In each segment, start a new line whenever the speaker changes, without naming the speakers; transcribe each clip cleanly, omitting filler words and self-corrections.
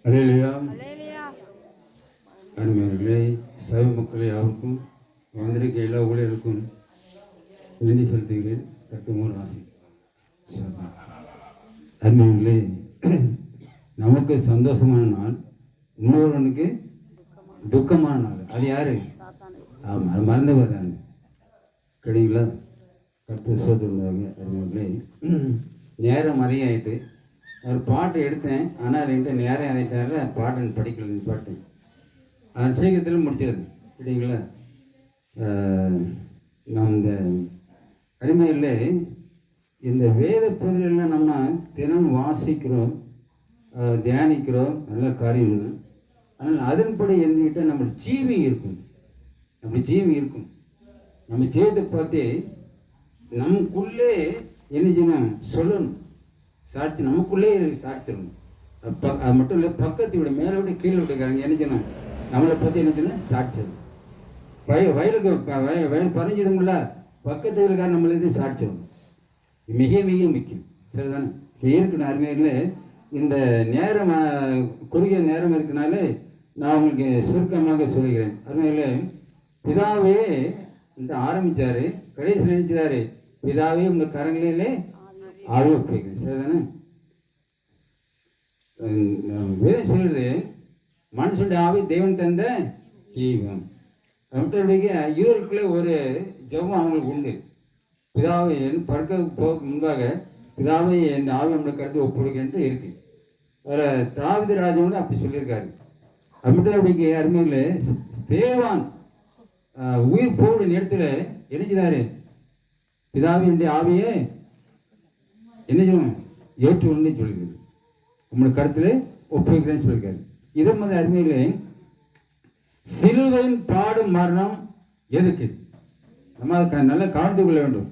அல்லேலூயா. அருமையானவர்களே, சபை மக்களே, யாருக்கும் வந்திருக்க எல்லா ஊழியருக்கும் நன்றி செலுத்துகிறேன். கர்த்தர் ஆசி. அருமையானவர்களே, நமக்கு சந்தோஷமான நாள், இன்னொருவனுக்கு துக்கமான நாள். அது யாரு? ஆமாம், அது மறந்து வர்றாங்க. கிடைங்களா? கர்த்தர் சோதனை. அருமையானவர்களே, நேரம் அதிகமாயிட்டு ஒரு பாட்டு எடுத்தேன். ஆனால் என்கிட்ட நேரம் ஆகிட்டால பாட்டு படிக்கல. பாட்டு அது சீக்கிரத்தில் முடிச்சிருது. சரிங்களா? நான் இந்த அருமையில் இந்த வேத பகுதியெல்லாம் நம்ம தினம் வாசிக்கிறோம், தியானிக்கிறோம், நல்ல காரியம். ஆனால் அதன்படி என்கிட்ட நம்ம ஜீவி இருக்கும். அப்படி ஜீவி இருக்கும். நம்ம ஜீவத்தை பார்த்து நமக்குள்ளே என்ன சொல்லணும், சாட்சி நமக்குள்ளே சாட்சிடணும். அது மட்டும் இல்லை, பக்கத்து விட மேலே விட கீழே விட்டுக்காரங்க என்ன செய்யணும், நம்மளை பற்றி என்ன செய்யணும், சாட்சிடணும். வயலுக்கு வயல் பறிஞ்சதுமில்ல, பக்கத்து வீட்டுக்காரர் நம்மளே சாட்சிடணும். மிக மிக முக்கியம். சரிதானே? இருக்கணும். அருமையில் இந்த நேரம் குறுகிய நேரம் இருக்கனால நான் உங்களுக்கு சுருக்கமாக சொல்லுகிறேன். அருமையில் பிதாவே இந்த ஆரம்பித்தார், கடைசி நினைச்சாரு, பிதாவே உங்க கரங்களிலே ஆரோப்பிக்கிறேன். சரிதானே? வேதம் சொல்லுறது, மனுஷனுடைய ஆவி தேவன் தந்த தீபம். அவர்களுடைய இவருக்குள்ளே ஒரு ஜெபம் அவங்களுக்கு உண்டு. பிதாவை பறக்க போக முன்பாக பிதாவை இந்த ஆவி நம்மளுக்கு கருத்து ஒப்புடுகின்ற இருக்கு. வேறு தாவீது ராஜாவும் அப்படி சொல்லியிருக்காரு. அது மட்டும் அப்படிங்க அருமையில் தேவான் உயிர் போகிற நேரத்தில் என்னச்சுதாரு, பிதாவினுடைய ஆவியை என்ன சொல்லணும், ஏற்று ஒன்று சொல்லியிருக்காரு. நம்மளுடைய கருத்தில் ஒப்புக்கிறேன்னு சொல்லியிருக்காரு. இதே மாதிரி அருமையில் சிலுவையின் பாடும் மரணம் எதுக்கு நம்ம அதை நல்லா கவனித்து கொள்ள வேண்டும்.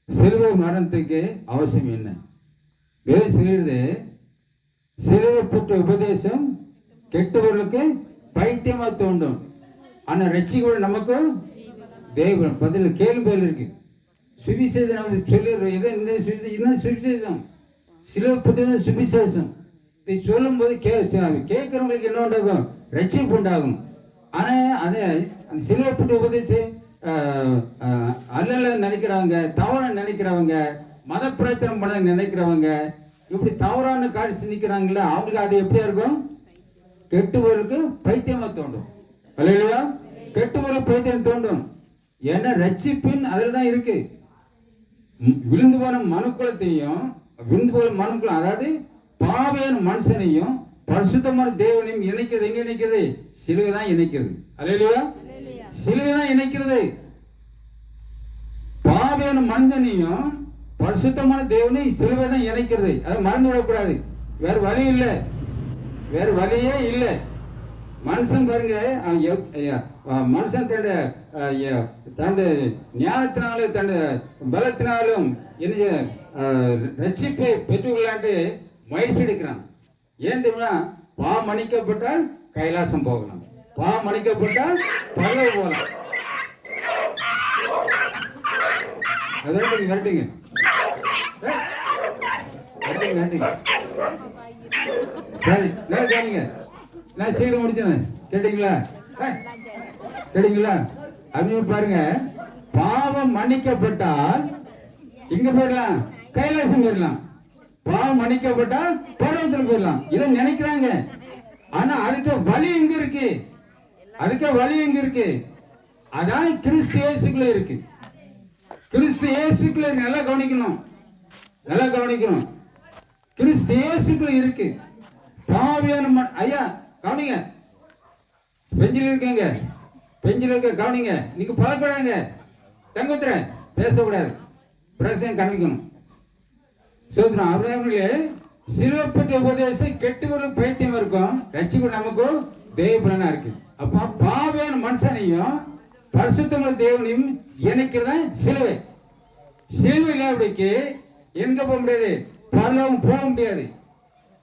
சிலுவை மரணத்துக்கு அவசியம் என்ன? வேறு சொல்லிடுது, சிலுவை பெற்ற உபதேசம் கெட்டவர்களுக்கு பைத்தியமாக தோண்டும், ஆனால் ரட்சிக்க நமக்கு தேவன் பதில் கேள்வி இருக்கு. சுவிசேஷம் நம்ம சொல்லிடுறோம். இதை இந்த சுவிசேஷம் சுவிசேஷம் சிலுவை பெற்றது சுவிசேஷம். இதை சொல்லும் போது கேட்கறவங்களுக்கு என்ன உண்டாகும், ரட்சிப்பு உண்டாகும். ஆனால் அதை அந்த சிலுவை பெற்ற உபதேசம் அல்ல நினைக்கிறவங்க, தவறான நினைக்கிறவங்க, மத பிரச்சனை பண்ண நினைக்கிறவங்க, இப்படி தவறான காரியம் சிந்திக்கிறாங்களே, அவங்களுக்கு அது எப்படியா இருக்கும், கெட்டுவர்களுக்கு பைத்தியமாக தோண்டும். அல்லையா? கெட்டுவர்களுக்கு பைத்தியம் தோண்டும். ஏன்னா ரட்சிப்பின் அதில் தான் இருக்கு. விழுந்து போன மனுக்குலத்தையும் விழுந்து போன மனுக்குலம், அதாவது பாவியான மனுஷனையும் பரிசுத்தமான தேவனையும் இணைக்கிறது. எங்க இணைக்கிறது? சிலுவை தான் இணைக்கிறது. அல்லையா? சிலுவை தான் இணைக்கிறது. பாவியான மனுஷனையும் பரிசுத்தமான தேவனையும் சிலுவை தான் இணைக்கிறது. அதை மறந்து விடக்கூடாது. வேற வழி இல்லை, வேற வழியே இல்லை. மனுஷன் பாருங்க, மனுஷன் தன்னுடைய ஞானத்தினாலும் தன்னுடைய பலத்தினாலும் என்ன ரட்சிப்பை பெற்றுக்கொள்ளான்ட்டு முயற்சி எடுக்கிறான். ஏன் தெரியுமா? பாவம் மன்னிக்கப்பட்டால் கைலாசம் போகலாம், பாவம் மன்னிக்கப்பட்டால் பரலோகம் போகலாம். விரட்டுங்க விரட்டுங்க விரட்டுங்க விரட்டுங்க. சரி, நான் கேளுங்க, நான் சீக்கிரம் முடிச்சேன். கேட்டீங்களா? கேட்டீங்களா? அப்படின்னு பாருங்க, பாவம் மன்னிக்கப்பட்டால் இங்க போயிடலாம், கைலாசம் போயிடலாம். பாவம் மன்னிக்கப்பட்டால் பரலோகத்தில் போயிடலாம். இதை நினைக்கிறாங்க. ஆனா அதுக்கு வழி எங்க இருக்கு? அதுக்கு வழி எங்க இருக்கு? அதான் கிறிஸ்து இயேசுக்குள்ள இருக்கு. கிறிஸ்து இயேசுக்குள்ள நல்லா கவனிக்கணும், நல்லா கவனிக்கணும். கிறிஸ்து இயேசுக்குள்ள இருக்கு. பாவியான ஐயா கவனிங்க, பெஞ்சில் இருக்கீங்க, பெஞ்சில் இருக்க கவனிங்க. நீங்க பழப்படாங்க, தங்கத்துற பேசக்கூடாது, பிரசம் கவனிக்கணும். சோதரம் அவர்களே, சிலுவைப்பட்ட உபதேசம் கெட்டுவர்களுக்கு பைத்தியம் இருக்கும், ரட்சிப்பு நமக்கு தேவபலனா இருக்கு. அப்ப பாவியான மனுஷனையும் பரிசுத்தமான தேவனையும் இணைக்கிறதா சிலுவை. சிலுவை இல்லாதபடிக்கு எங்க போக முடியாது, பரலோகம் போக முடியாது.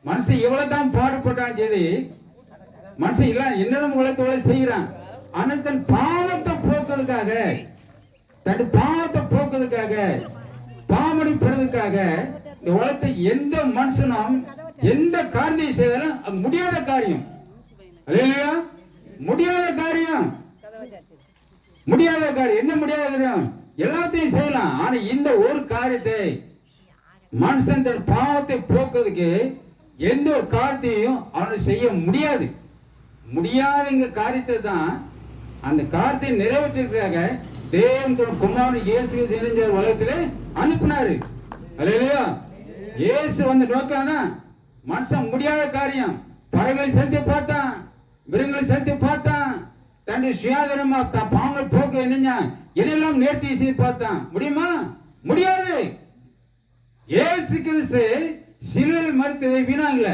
மனுஷன் எவ்வளவுதான் பாடுபட்டான் சரி, மனுஷன் இல்ல என்னென்ன உலகத்தோட செய்யறான். ஆனால் தன் பாவத்தை போக்குறதுக்காக, தன் பாவத்தை போக்குறதுக்காக, பாவமணி பெறதுக்காக இந்த உலகத்தை எந்த மனுஷனும் எந்த காரியத்தை செய்தாலும் அது முடியாத காரியம். அல்லேலூயா. முடியாத காரியம், முடியாத காரியம். என்ன முடியாத காரியம்? எல்லாத்தையும் செய்யலாம். ஆனா இந்த ஒரு காரியத்தை மனுஷன் தன் பாவத்தை போக்குறதுக்கு எந்த ஒரு காரியத்தையும் அவனை செய்ய முடியாது. முடியாதுங்க காரியத்தை தான் அந்த காரியத்தை நிறைவேற்றுறதுக்காக தேவன் தன் குமாரன் இயேசு இணைஞ்ச உலகத்திலே அனுப்பினாரு. அல்லேலூயா. இயேசு வந்து நோக்கம் மனுஷன் முடியாத காரியம். பறவைகளை செலுத்தி பார்த்தான், மிருகங்களை செலுத்தி பார்த்தான், தன்னுடைய சுயாதீனமா தான் பாவங்கள் போக்க என்னஞ்சான் எல்லாம் நேர்த்தி செய்து பார்த்தான். முடியுமா? முடியாது. இயேசு கிறிஸ்து சிலுவையில் மரித்ததை வீணாகல.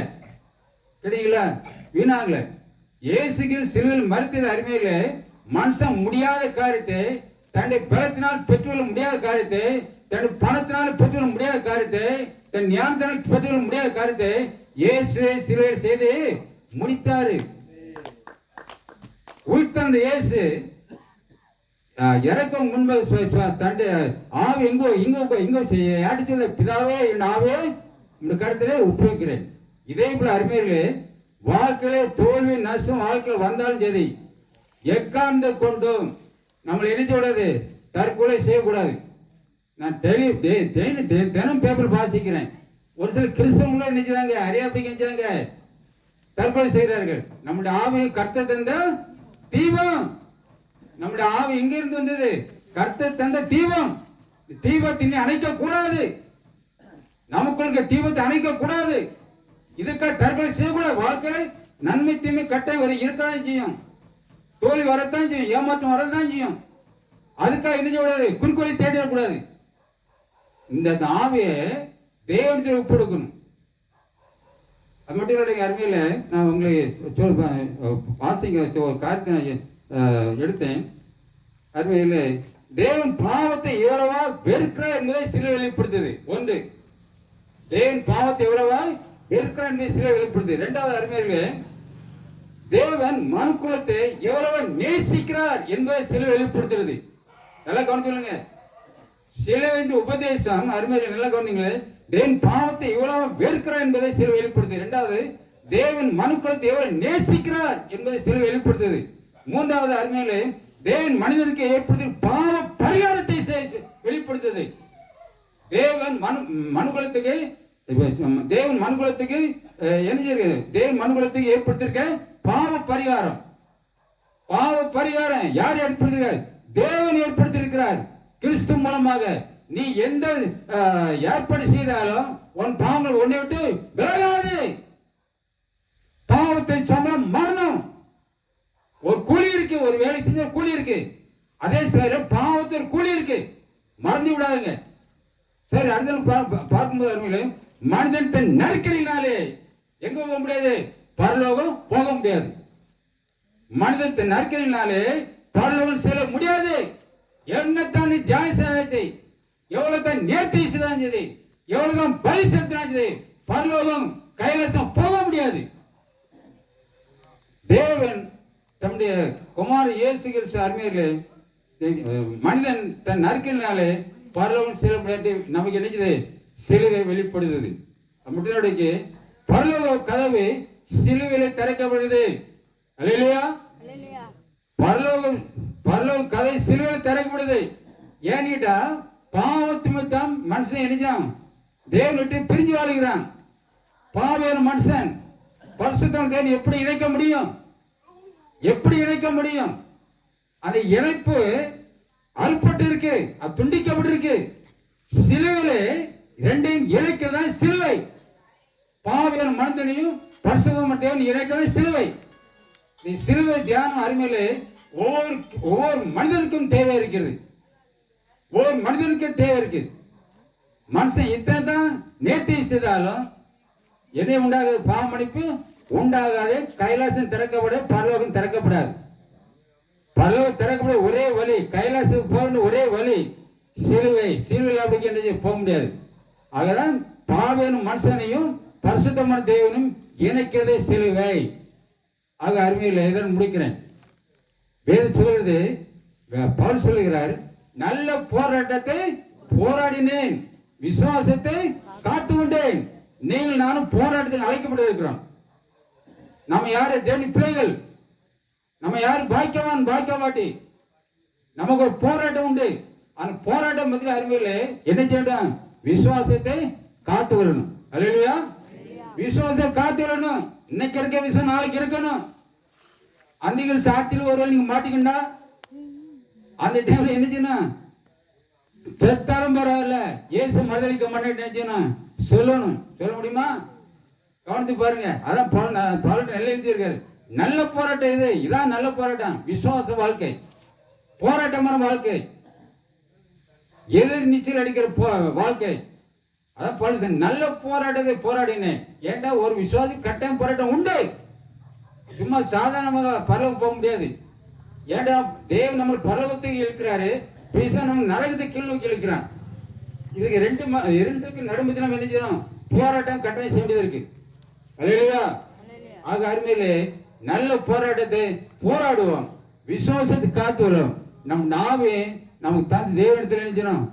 கிடைக்கல, வீணாகல. இயேசு கிறிஸ்து சிலுவையில் மரித்தது அருமையில மனுஷன் முடியாத காரியத்தை தன்னுடைய பலத்தினால் பெற்றுக்கொள்ள முடியாத காரியத்தை, தன்னுடைய பணத்தினால் பெற்றுக்கொள்ள முடியாத காரியத்தை, தன் ஞானத்தினால் பெற்றுக்கொள்ள முடியாத காரியத்தை இயேசுவே சிலுவையில் செய்து முடித்தாரு. உயிர்த்தெழுந்த இயேசு இறக்கும் முன்பு தண்டு ஆவி எங்கோ சொல்ல பிதாவே என் ஆவே இந்த கருத்திலே ஒப்புவிக்கிறேன். இதே போல அருமையிலே வாழ்க்கையிலே தோல்வி நஷ்டம் வாழ்க்கையில் வந்தாலும் சரி எக்கார்ந்த கொண்டும் நம்மளை இணைச்சு விடாது, தற்கொலை செய்யக்கூடாது. நான் தினம் பேப்பர் வாசிக்கிறேன். ஒரு சில கிறிஸ்தவங்களும் நினைச்சாங்க, அறியாப்பிக்கு நினைச்சாங்க தற்கொலை செய்கிறார்கள். நம்முடைய ஆவி கர்த்தர் தந்த தீபம். நம்முடைய ஆவி எங்க இருந்து வந்தது? கர்த்தர் தந்த தீபம். தீபத்தை அணைக்க கூடாது, நமக்குள்ள தீபத்தை அணைக்க கூடாது. இதுக்காக தற்கொலை செய்யக்கூடாது. வாழ்க்கையில நன்மை தீமை கட்டாயம் வரை இருக்கதான் செய்யும், தோல்வி வரத்தான் செய்யும், ஏமாற்றம் வரதான் செய்யும். அதுக்காக என்ன செய்யக்கூடாது? குறுக்கோளி தேடிடக்கூடாது. இந்த ஆவியை தேவனத்தில் ஒப்பெடுக்கணும். அது மட்டும் இல்லை, அருமையில நான் உங்களை வாசிங்க ஒரு காரியத்தை நான் எடுத்தேன். அருமையில தேவன் பாவத்தை எவ்வளவா வெறுக்கிறார் என்பதை சிலை வெளிப்படுத்துது. ஒன்று, தேவன் பாவத்தை எவ்வளவா வெறுக்கிறார் என்பதை சிலை வெளிப்படுத்துது. இரண்டாவது, அருமையில தேவன் மனுக்குலத்தை எவ்வளவு நேசிக்கிறார் என்பதை சிலை வெளிப்படுத்துறது. நல்லா கவனித்துள்ளுங்க. சிலை என்று உபதேசம் அருமையில நல்லா கவனிங்களே. தேவன் பாவத்தை எவ்வளவு வெறுக்கிறார் என்பதை சிலை வெளிப்படுத்துது. இரண்டாவது, தேவன் மனுக்குலத்தை எவ்வளவு நேசிக்கிறார் என்பதை சிலை வெளிப்படுத்துது. மூன்றாவது, அருமையிலே தேவன் மனிதனுக்கு ஏற்படுத்திய பாவ பரிகாரத்தை வெளிப்படுத்துது. தேவன் மனுக்குலத்துக்கு தேவன் மனுக்குலத்துக்கு என்ன செய்யுது? தேவன் மனுக்குலத்துக்கு ஏற்படுத்தியிருக்க பாவ பரிகாரம். பாவ பரிகாரம் யார் ஏற்படுத்திருக்கார்? தேவன் ஏற்படுத்தியிருக்கிறார். கிறிஸ்து மூலமாக நீ எந்த ஏற்பாடு செய்தாலும் உன் பாவங்கள் ஒன்றை விட்டு விலகாது. பாவத்தின் சம்பளம் மரணம். ஒரு கூலி இருக்கு, ஒரு வேலை செஞ்ச கூலி இருக்கு. அதே சரி பாவத்தில் கூலி இருக்கு, மறந்து விடாதுங்க. சரி, அடுத்த பார்க்கும்போது அருமையிலே மனிதன் தன் நற்கிரியினாலே எங்க போக முடியாது? பரலோகம் போக முடியாது. மனிதன் தன் நற்கிரியினாலே பரலோகம் செல்ல முடியாது. என்னத்தான் நீ ஜாயசாயத்தை எவ்வளவு தான் நேர்த்தி செய்தான் சரி, எவ்வளவுதான் பலி செலுத்தினாலும் சரி, பரலோகம் கைலாசம் போக முடியாது. தேவன் தம்முடைய குமார் இயேசு கிறிஸ்து அருமையிலே மனிதன் தன் நற்கினாலே பரலோகம் செல்ல முடியாது. நமக்கு நினைச்சது சிலுவை வெளிப்படுது. முட்டினோடைக்கு பரலோக கதவு சிலுவையிலே திறக்கப்படுது. அல்லேலூயா. பரலோக கதை சிலுவையில் திறக்கப்படுது. ஏன்னுட்டா பாவத்துமித்தான் மனுஷன் இணைஞ்சான் தேவன் விட்டு பிரிஞ்சு வாழ்கிறான். பாவியான மனுஷன் பரிசுத்தம் தேவன் எப்படி இணைக்க முடியும்? எப்படி இணைக்க முடியும்? அந்த இணைப்பு அறுப்பட்டு இருக்கு, அது துண்டிக்கப்பட்டு இருக்கு. சிலுவையிலே ரெண்டையும் இணைக்கிறதா சிலுவை. பாவியான மனிதனையும் பரிசுத்தமான தேவன் இணைக்கிறதா சிலுவை. சிலுவை தியானம் அருமையிலே ஒவ்வொரு மனிதனுக்கும் தேவை இருக்கிறது. ஒவ்வொரு மனிதனுக்கும் தேவை இருக்கு. மனுஷன் இத்தனை தான் நேர்த்தி செய்தாலும் என்ன உண்டாகாது? பாவ மன்னிப்பு உண்டாகாது. கைலாசம் திறக்கப்பட, பரலோகம் திறக்கப்படாது. பரலோகம் திறக்கப்பட ஒரே வழி, கைலாசத்துக்கு போகணும் ஒரே வழி சிலுவை. சிலுவையில் அப்படி என்ன போக முடியாது. ஆகதான் பாவியான மனுஷனையும் பரிசுத்தமான தேவனும் இணைக்கிறதே சிலுவை. ஆக அருமையில் இதன் முடிக்கிறேன். வேதம் சொல்லுகிறது, பவுல் சொல்லுகிறார், நல்ல போராட்டத்தை போராடினேன், விசுவாசத்தை காத்து கொண்டேன். நீங்கள் நானும் போராட்டத்துக்கு அழைக்கப்பட்டு இருக்கிறோம். நம்ம யாரு தேவனுடைய பிள்ளைகள், நம்ம யாரு பாக்கியவான் பாக்கியவாட்டி, நமக்கு ஒரு போராட்டம் உண்டு. அந்த போராட்டம் பற்றி அருமையிலே என்ன செய்யணும்? விசுவாசத்தை காத்துக்கொள்ளணும். அல்லேலூயா. விசுவாசத்தை காத்துக்கொள்ளணும். இன்னைக்கு இருக்க விசுவாசம் நாளைக்கு இருக்கணும். அந்த சாட்சியில் ஒருவேளை நீங்க மாட்டிக்கிண்டா அந்த டைம்ல என்ன செய்யணும்? செத்தாலும் பரவாயில்ல, இயேசு மறுதளிக்க மாட்டேன்னு என்ன செய்யணும்? சொல்லணும். சொல்ல முடியுமா? கவனித்து பாருங்க. அதான் பாலட்ட நெல்லை எழுதியிருக்காரு. நல்ல போராட்டம் இது. இதான் நல்ல போராட்டம். விசுவாச வாழ்க்கை, போராட்டமான வாழ்க்கை, எதிர் நீச்சல் அடிக்கிற வாழ்க்கை. அதான் பவுல் நல்ல போராட்டத்தை போராடினேன். ஏண்டா ஒரு விசுவாசி கட்டாயம் போராட்டம் உண்டு. சும்மா சாதாரணமாக பரலோகம் போக முடியாது. ஏண்டா தேவன் நம்ம பரலோகத்துக்கு இழுக்கிறாரு, பிசா நம்ம நரகத்துக்கு கீழ் நோக்கி இழுக்கிறான். இதுக்கு ரெண்டுக்கு நடுமத்தி நம்ம என்ன செய்யணும்? போராட்டம் கட்டாயம் செய்ய வேண்டியது இருக்கு. அல்லேலூயா. ஆக அருமையிலே நல்ல போராட்டத்தை போராடுவோம், விசுவாசத்தை காத்துவோம். நம் நாவே நமக்கு தந்து தேவனிடத்தில் நினைச்சோம்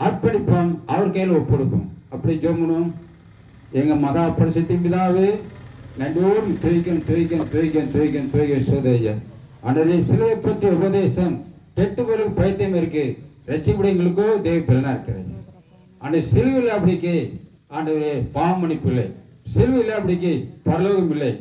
அர்ப்பணிப்போம், அவர் கையில் ஒப்படைப்போம். அப்படி ஜெபம். எங்க மகா பரிசுத்த பிதாவே, நன்றோடு துவைக்க சோதையா. அன்றைய சிலுவை பற்றி உபதேசம் கெட்டுபோருக்கு பைத்தியம் இருக்கு, ரட்சிப்படைங்களுக்கோ தேவ பலனா இருக்கிறது. அன்றைய சிலுவையில் அப்படிக்கு ஆண்டவரே பாவமன்னிப்பு இல்லை, சிலுவையில் அப்படிக்கு பரலோகம் இல்லை.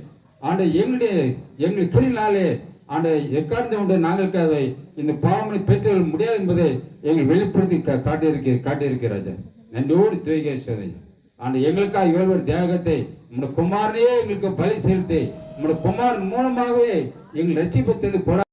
ஆண்ட எங்களுடைய கிரினாலே ஆண்ட எக்கார்ந்து கொண்டு நாங்கள் இந்த பாவமனை பெற்றுக்கொள்ள முடியாது என்பதை எங்கள் வெளிப்படுத்தி காட்டியிருக்க ராஜா. நன்றோடு துவைக்க சோதையா. ஆண்ட எங்களுக்காக இவ்வளவு தியாகத்தை நம்முடைய குமாரனே எங்களுக்கு பலி செலுத்தி நம்முடைய குமாரன் மூலமாகவே எங்கள் ரட்சிப்பை கொடா